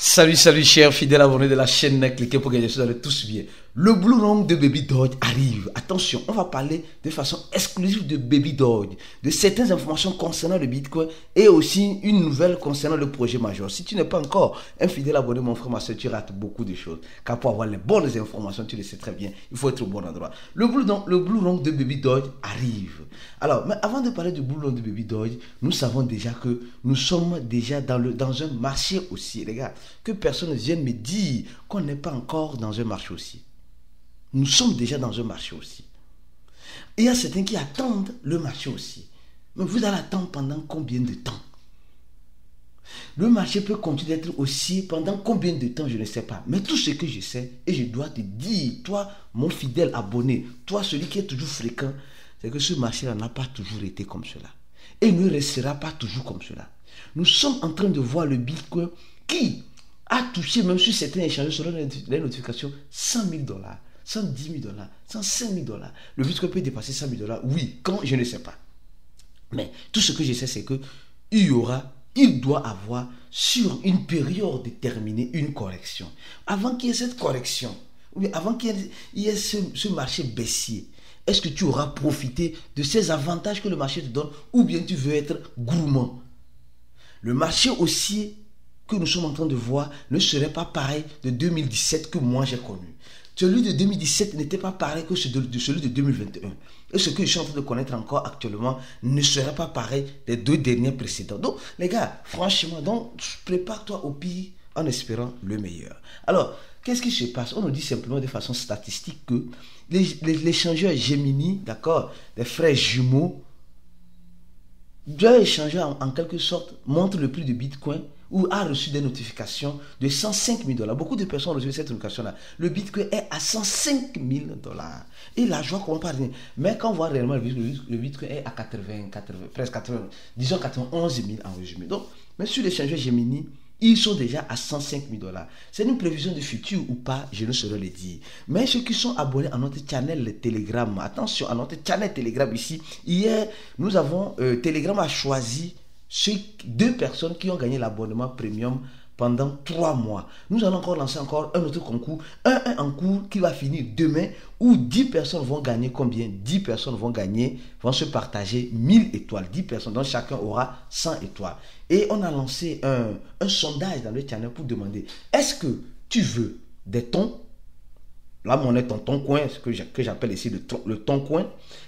Salut chers fidèles abonnés de la chaîne, cliquez pour gagner, vous allez tous bien. Le Blue Rank de Baby Doge arrive. Attention, on va parler de façon exclusive de Baby Doge, de certaines informations concernant le Bitcoin et aussi une nouvelle concernant le projet majeur. Si tu n'es pas encore un fidèle abonné, mon frère, ma soeur, tu rates beaucoup de choses. Car pour avoir les bonnes informations, tu le sais très bien, il faut être au bon endroit. Le Blue Rank de Baby Doge arrive. Alors, mais avant de parler du Blue Rank de Baby Doge, nous savons déjà que nous sommes déjà dans un marché haussier, les gars. Que personne ne vienne me dire qu'on n'est pas encore dans un marché haussier. Nous sommes déjà dans un marché haussier. Et il y a certains qui attendent le marché haussier. Mais vous allez attendre pendant combien de temps? Le marché peut continuer d'être haussier pendant combien de temps, je ne sais pas. Mais tout ce que je sais, et je dois te dire, toi, mon fidèle abonné, toi, celui qui est toujours fréquent, c'est que ce marché-là n'a pas toujours été comme cela. Et ne restera pas toujours comme cela. Nous sommes en train de voir le Bitcoin qui a touché, même sur certains échanges, selon les notifications, $100 000, $110 000, $105 000. Le Bitcoin peut dépasser $100 000, oui, quand, je ne sais pas. Mais tout ce que je sais, c'est que il doit avoir, sur une période déterminée, une correction. Avant qu'il y ait cette correction, ou avant qu'il y ait ce marché baissier, est-ce que tu auras profité de ces avantages que le marché te donne, ou bien tu veux être gourmand? Le marché haussier que nous sommes en train de voir ne serait pas pareil de 2017 que moi j'ai connu. Celui de 2017 n'était pas pareil que celui de 2021. Et ce que je suis en train de connaître encore actuellement ne serait pas pareil des deux derniers précédents. Donc, les gars, franchement, prépare-toi au pire en espérant le meilleur. Alors, qu'est-ce qui se passe? On nous dit simplement de façon statistique que l'échangeur Gemini, d'accord, des frères jumeaux, doit échanger en quelque sorte, montre le prix de Bitcoin ou a reçu des notifications de $105 000. Beaucoup de personnes ont reçu cette notification-là. Le Bitcoin est à $105 000. Et la joie qu'on parle. Mais quand on voit réellement le Bitcoin est à 80, presque 80, disons 91 000 en résumé. Donc, mais sur l'échangeur Gemini, ils sont déjà à $105 000. C'est une prévision de futur ou pas, je ne saurais le dire. Mais ceux qui sont abonnés à notre channel Telegram, attention, à notre channel Telegram ici, hier, nous avons, Telegram a choisi deux personnes qui ont gagné l'abonnement premium pendant 3 mois. Nous allons encore lancer un autre concours, un en cours qui va finir demain, où 10 personnes vont gagner combien? 10 personnes vont se partager 1000 étoiles. 10 personnes, donc chacun aura 100 étoiles. Et on a lancé un sondage dans le channel pour demander, est-ce que tu veux des tons? La monnaie ton coin, ce que j'appelle ici le ton coin.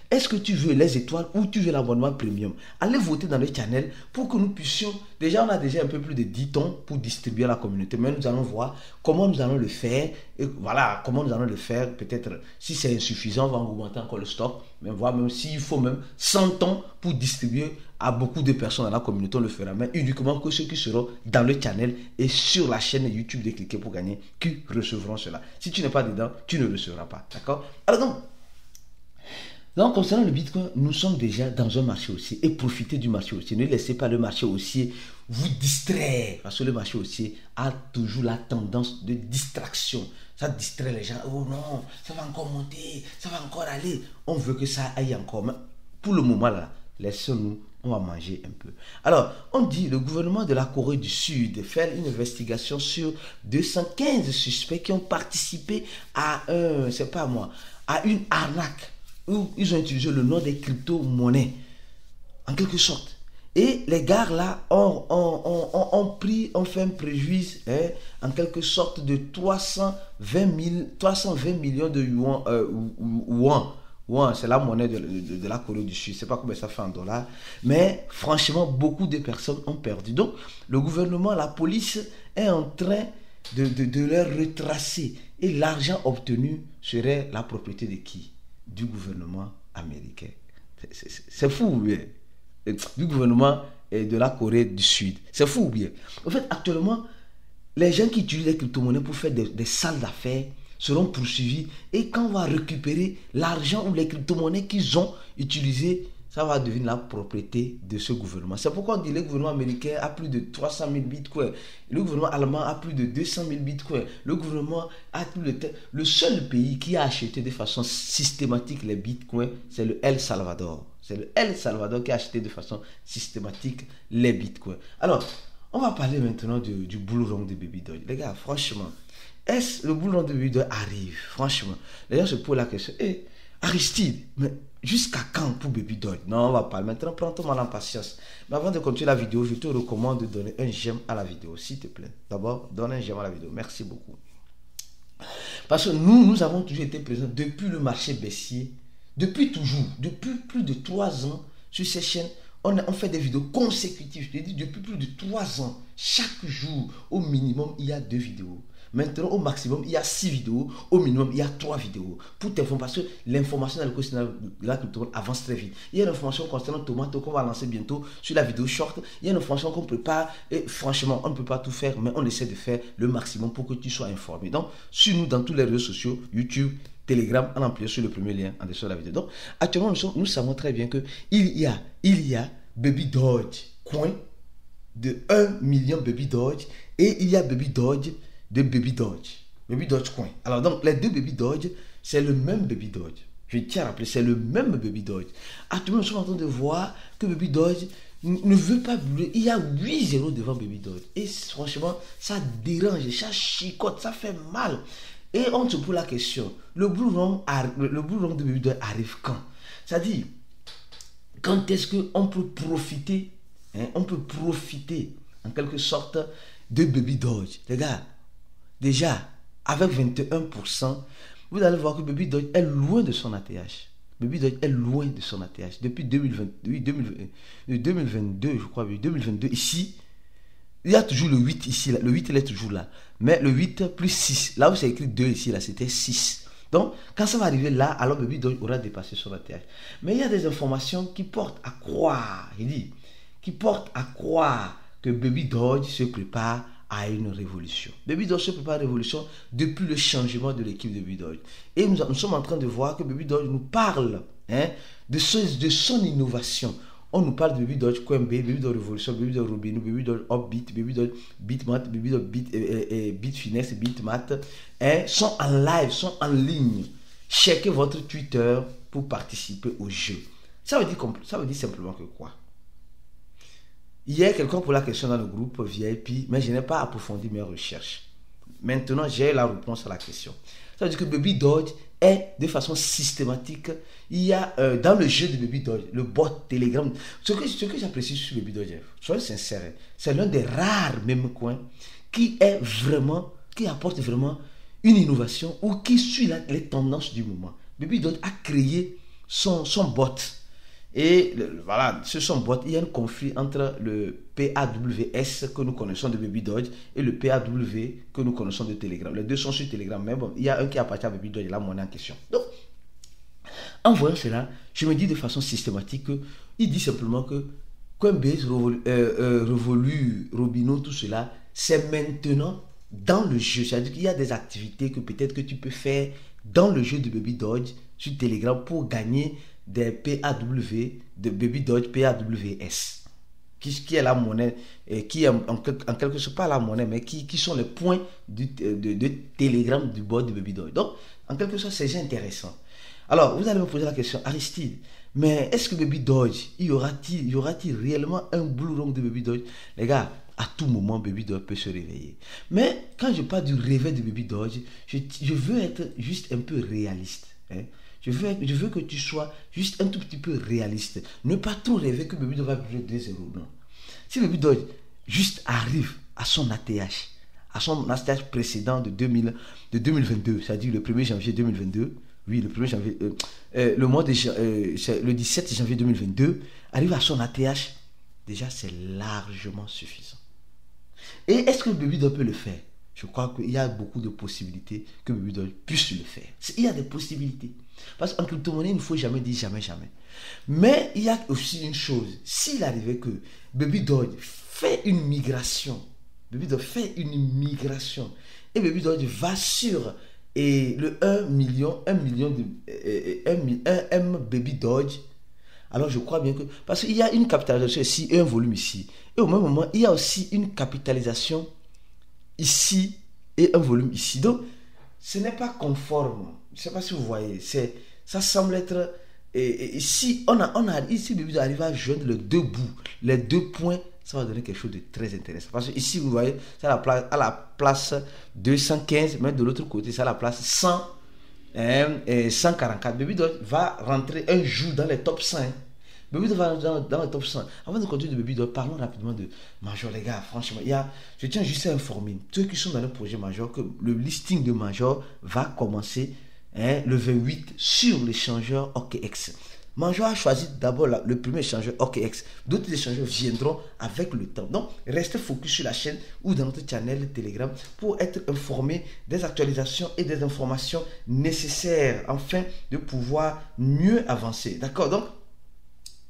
Est-ce que tu veux les étoiles ou tu veux l'abonnement premium? Allez voter dans le channel pour que nous puissions... Déjà, on a déjà un peu plus de 10 tons pour distribuer à la communauté. Mais nous allons voir comment nous allons le faire. Et voilà, comment nous allons le faire. Peut-être, si c'est insuffisant, on va augmenter encore le stock. Mais voir même s'il faut même 100 tons pour distribuer à beaucoup de personnes dans la communauté, on le fera. Mais uniquement que ceux qui seront dans le channel et sur la chaîne YouTube de Cliquer pour gagner qui recevront cela. Si tu n'es pas dedans, tu ne recevras pas. D'accord? Alors donc, concernant le Bitcoin, nous sommes déjà dans un marché haussier et profitez du marché haussier. Ne laissez pas le marché haussier vous distraire parce que le marché haussier a toujours la tendance de distraction. Ça distrait les gens. Oh non, ça va encore monter, ça va encore aller. On veut que ça aille encore. Mais pour le moment là, laissons-nous, on va manger un peu. Alors, on dit le gouvernement de la Corée du Sud fait une investigation sur 215 suspects qui ont participé à à une arnaque où ils ont utilisé le nom des crypto-monnaies, en quelque sorte. Et les gars là ont fait un préjudice, en quelque sorte, de 320 millions de yuan. C'est la monnaie de la Corée du Sud. Je ne sais pas combien ça fait en dollars. Mais franchement, beaucoup de personnes ont perdu. Donc, le gouvernement, la police est en train de leur retracer. Et l'argent obtenu serait la propriété de qui? Du gouvernement américain. C'est fou ou bien? Du gouvernement de la Corée du Sud. C'est fou ou bien? En fait, actuellement, les gens qui utilisent les crypto-monnaies pour faire des salles d'affaires seront poursuivis. Et quand on va récupérer l'argent ou les crypto-monnaies qu'ils ont utilisées, ça va devenir la propriété de ce gouvernement. C'est pourquoi on dit que le gouvernement américain a plus de 300 000 bitcoins. Le gouvernement allemand a plus de 200 000 bitcoins. Le gouvernement a plus de... Le seul pays qui a acheté de façon systématique les bitcoins, c'est le El Salvador. C'est le El Salvador qui a acheté de façon systématique les bitcoins. Alors, On va parler maintenant du Blue Rung de Baby Doge. Les gars, franchement, est-ce le Blue Rung de Baby Doge arrive? Franchement, les gens se posent la question. Aristide, mais jusqu'à quand pour Baby Doge? Non, on va pas. Maintenant, prends ton mal en patience. Mais avant de continuer la vidéo, je te recommande de donner un j'aime à la vidéo, s'il te plaît. D'abord, donne un j'aime à la vidéo. Merci beaucoup. Parce que nous avons toujours été présents depuis le marché baissier, depuis toujours, depuis plus de 3 ans sur ces chaînes. On fait des vidéos consécutives. Je te dis, depuis plus de 3 ans, chaque jour, au minimum, il y a 2 vidéos. Maintenant, au maximum, il y a 6 vidéos. Au minimum, il y a 3 vidéos. Pour t'informer, parce que l'information dans le cours de la crypto avance très vite. Il y a une information concernant Tomato qu'on va lancer bientôt sur la vidéo short. Il y a une information qu'on prépare. Et franchement, on ne peut pas tout faire, mais on essaie de faire le maximum pour que tu sois informé. Donc, suis-nous dans tous les réseaux sociaux, YouTube, Telegram, en appuyant sur le premier lien en dessous de la vidéo. Donc, actuellement, nous savons très bien que il y a Baby Doge coin de 1 million Baby Doge et il y a Baby Doge de Baby Doge. Baby Doge coin. Alors, donc, les 2 Baby Doge, c'est le même Baby Doge. Je tiens à rappeler, c'est le même Baby Doge. Actuellement, nous sommes en train de voir que Baby Doge ne veut pas brûler. Il y a 8 zéros devant Baby Doge. Et franchement, ça dérange, ça chicote, ça fait mal. Et on se pose la question, le Blue Rung de Baby Doge arrive quand? C'est-à-dire, quand est-ce qu'on peut profiter, on peut profiter en quelque sorte de Baby Doge? Les gars, déjà, avec 21%, vous allez voir que Baby Doge est loin de son ATH. Baby Doge est loin de son ATH. Depuis 2022, je crois, 2022, ici, il y a toujours le 8 ici, là. Le 8 il est toujours là. Mais le 8 plus 6, là où c'est écrit 2 ici, là, c'était 6. Donc, quand ça va arriver là, alors Baby Doge aura dépassé son ATH. Mais il y a des informations qui portent à croire, qui portent à croire que Baby Doge se prépare à une révolution. Baby Doge se prépare à une révolution depuis le changement de l'équipe de Baby Doge. Et nous sommes en train de voir que Baby Doge nous parle de son innovation. On nous parle de Baby Doge Coinbase, Baby Doge Revolution, Baby Doge Robinhood, Baby Doge Upbeat, Baby Doge Bitmat, Baby Doge Bitfinex, Bitmat, sont en live, sont en ligne. Checkez votre Twitter pour participer au jeu. Ça veut dire simplement que quoi? Hier, quelqu'un pose la question dans le groupe VIP, mais je n'ai pas approfondi mes recherches. Maintenant, j'ai la réponse à la question. Ça veut dire que Baby Doge est de façon systématique. Il y a dans le jeu de Baby Doge, le bot Telegram. Ce que j'apprécie sur Baby Doge, soyez sincères, c'est l'un des rares mêmes coins qui apporte vraiment une innovation ou qui suit les tendances du moment. Baby Doge a créé son bot. Et voilà, sur son bot, il y a un conflit entre le PAWS que nous connaissons de Baby Doge et le PAW que nous connaissons de Telegram. Les deux sont sur Telegram, mais bon, il y a un qui appartient à Baby Doge et la monnaie en question. Donc, en voyant cela, je me dis de façon systématique qu'il dit simplement que Coinbase, Revolut, Robinhood, tout cela, c'est maintenant dans le jeu. C'est-à-dire qu'il y a des activités que peut-être que tu peux faire dans le jeu de Baby Doge sur Telegram pour gagner des PAW, de Baby Doge PAWS, qui est la monnaie, qui est en quelque sorte pas la monnaie, mais qui sont les points de Telegram du bot de Baby Doge. Donc, en quelque sorte, c'est intéressant. Alors, vous allez me poser la question, Aristide, mais est-ce que Baby Doge, y aura-t-il réellement un Blue Rung de Baby Doge? Les gars, à tout moment, Baby Doge peut se réveiller. Mais quand je parle du réveil de Baby Doge, je veux être juste un peu réaliste. Je veux que tu sois juste un tout petit peu réaliste. Ne pas trop rêver que Baby Doge va brûler 2-0. Non. Si Baby Doge juste arrive à son ATH, précédent de 2022, c'est-à-dire le 1er janvier 2022, oui, le 1er janvier, le 17 janvier 2022, arrive à son ATH, déjà c'est largement suffisant. Et est-ce que Baby Doge peut le faire? Je crois qu'il y a beaucoup de possibilités que Baby Doge puisse le faire. Il y a des possibilités. Parce qu'en crypto-monnaie, il ne faut jamais dire jamais, jamais. Mais il y a aussi une chose. S'il arrivait que Baby Doge fait une migration, et Baby Doge va sur le 1 million M Baby Doge, alors je crois bien que... Parce qu'il y a une capitalisation ici et un volume ici. Et au même moment, il y a aussi une capitalisation ici et un volume ici. Donc, ce n'est pas conforme. Je ne sais pas si vous voyez. Ça semble être... ici, ici, Baby Doge arrive à joindre les deux bouts, les deux points. ça va donner quelque chose de très intéressant. Parce que ici, vous voyez, c'est à la place 215, mais de l'autre côté, c'est à la place 100, et 144. Baby Doll va rentrer un jour dans les top 100. Baby Doll va dans le top 100. Avant de continuer de Baby Doll, parlons rapidement de Major, les gars. Franchement, je tiens juste à informer ceux qui sont dans le projet Major que le listing de Major va commencer le 28 sur l'échangeur OKX. Major a choisi d'abord le premier échangeur OKX. D'autres échangeurs viendront avec le temps. Donc, restez focus sur la chaîne ou dans notre channel Telegram pour être informé des actualisations et des informations nécessaires afin de pouvoir mieux avancer. D'accord? Donc,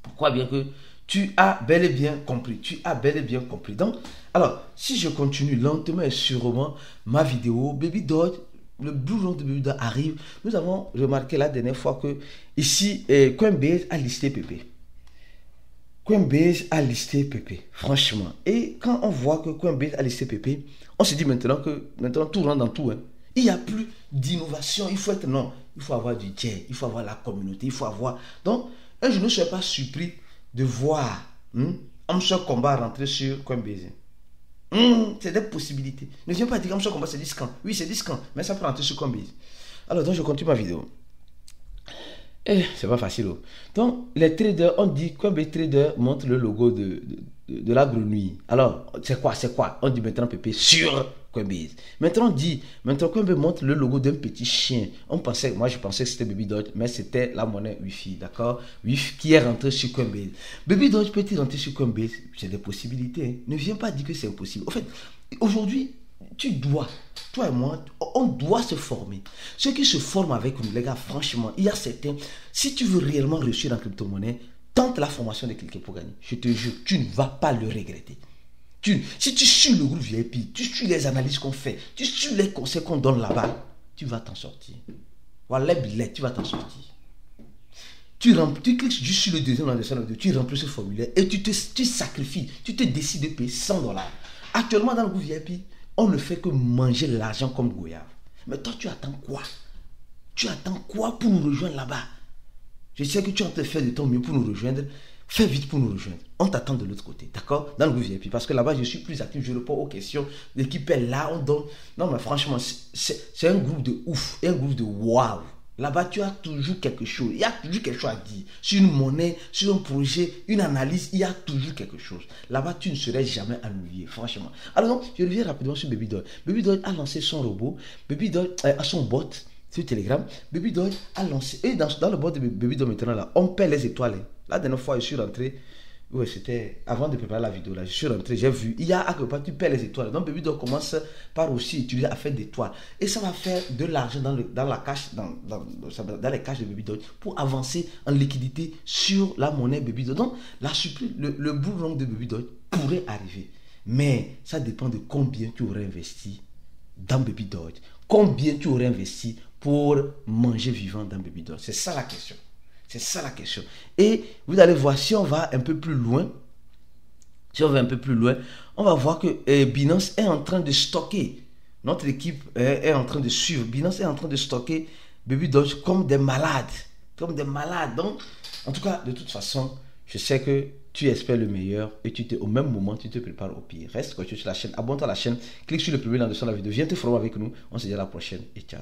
pourquoi bien que tu as bel et bien compris. Tu as bel et bien compris. Donc, alors, si je continue lentement et sûrement ma vidéo, Baby Doll, le Blue Run de Baby Doll arrive. Nous avons remarqué la dernière fois que ici, Coinbase a listé PP. Coinbase a listé PP, franchement. Et quand on voit que Coinbase a listé PP, on se dit maintenant que tout rentre dans tout. Hein. Il n'y a plus d'innovation. Il faut avoir du jet, il faut avoir la communauté, il faut avoir. Donc, je ne serais pas surpris de voir Amsha Combat rentrer sur Coinbase. C'est des possibilités. Ne viens pas dire comme ça combat c'est 10 camps. Oui, c'est 10 camps, mais ça peut rentrer sur Coinbase. Alors, donc je continue ma vidéo. C'est pas facile. Donc, les traders, on dit Coinbase Trader montre le logo de la grenouille. Alors, c'est quoi? On dit maintenant PP sur Coinbase. Maintenant, Coinbase montre le logo d'un petit chien. Moi, je pensais que c'était Baby Doll, mais c'était la monnaie Wi-Fi, d'accord? Wi-Fi qui est rentré sur Coinbase. Baby Doll peut-il rentrer sur Coinbase? C'est des possibilités. Hein. Ne viens pas dire que c'est impossible. En fait, aujourd'hui, toi et moi, on doit se former. Ceux qui se forment avec nous, les gars, franchement, il y a certains, si tu veux réellement réussir en crypto-monnaie, tente la formation de Cliquer pour gagner. Je te jure, tu ne vas pas le regretter. Si tu suis le groupe VIP, tu suis les analyses qu'on fait, tu suis les conseils qu'on donne là-bas, tu vas t'en sortir. Voilà les billets, tu vas t'en sortir. Tu cliques juste sur le deuxième, tu remplis ce formulaire et tu sacrifies, tu te décides de payer $100. Actuellement, dans le groupe VIP, on ne fait que manger l'argent comme goyave. Mais toi, tu attends quoi? Tu attends quoi pour nous rejoindre là-bas? Je sais que tu es en train de faire de ton mieux pour nous rejoindre. Fais vite pour nous rejoindre. On t'attend de l'autre côté, d'accord? Dans le groupe VIP. Parce que là-bas, je suis plus actif, je réponds aux questions. L'équipe est là, on donne. Non, mais franchement, c'est un groupe de ouf, un groupe de waouh. Là-bas, tu as toujours quelque chose. Il y a toujours quelque chose à dire. Sur une monnaie, sur un projet, une analyse, il y a toujours quelque chose. Là-bas, tu ne serais jamais ennuyé, franchement. Alors donc, je reviens rapidement sur Baby Doll. Baby Doll a lancé son robot. Baby Doll a son bot sur Telegram. Baby Doll a lancé. Et dans le bot de Baby Doll maintenant, là, on perd les étoiles. La dernière fois, je suis rentré. Ouais, c'était avant de préparer la vidéo là. Je suis rentré, j'ai vu. Il y a à quelque part, tu perds les étoiles. Donc, Baby Doll commence par aussi utiliser à faire d'étoiles. Et ça va faire de l'argent dans la cache, dans les caches de Baby Doll pour avancer en liquidité sur la monnaie Baby Doll. Donc, la surprise, le bull run de Baby Doll pourrait arriver. Mais ça dépend de combien tu aurais investi dans Baby Doll. Combien tu aurais investi pour manger vivant dans Baby Doll. C'est ça la question. C'est ça la question. Et vous allez voir, si on va un peu plus loin, on va voir que Binance est en train de stocker. Notre équipe est en train de suivre. Binance est en train de stocker Baby Doll comme des malades. Comme des malades. Donc, en tout cas, de toute façon, je sais que tu espères le meilleur et au même moment, tu te prépares au pire. Reste sur la chaîne, abonne-toi à la chaîne, clique sur le premier lien de la vidéo, viens te former avec nous. On se dit à la prochaine et ciao.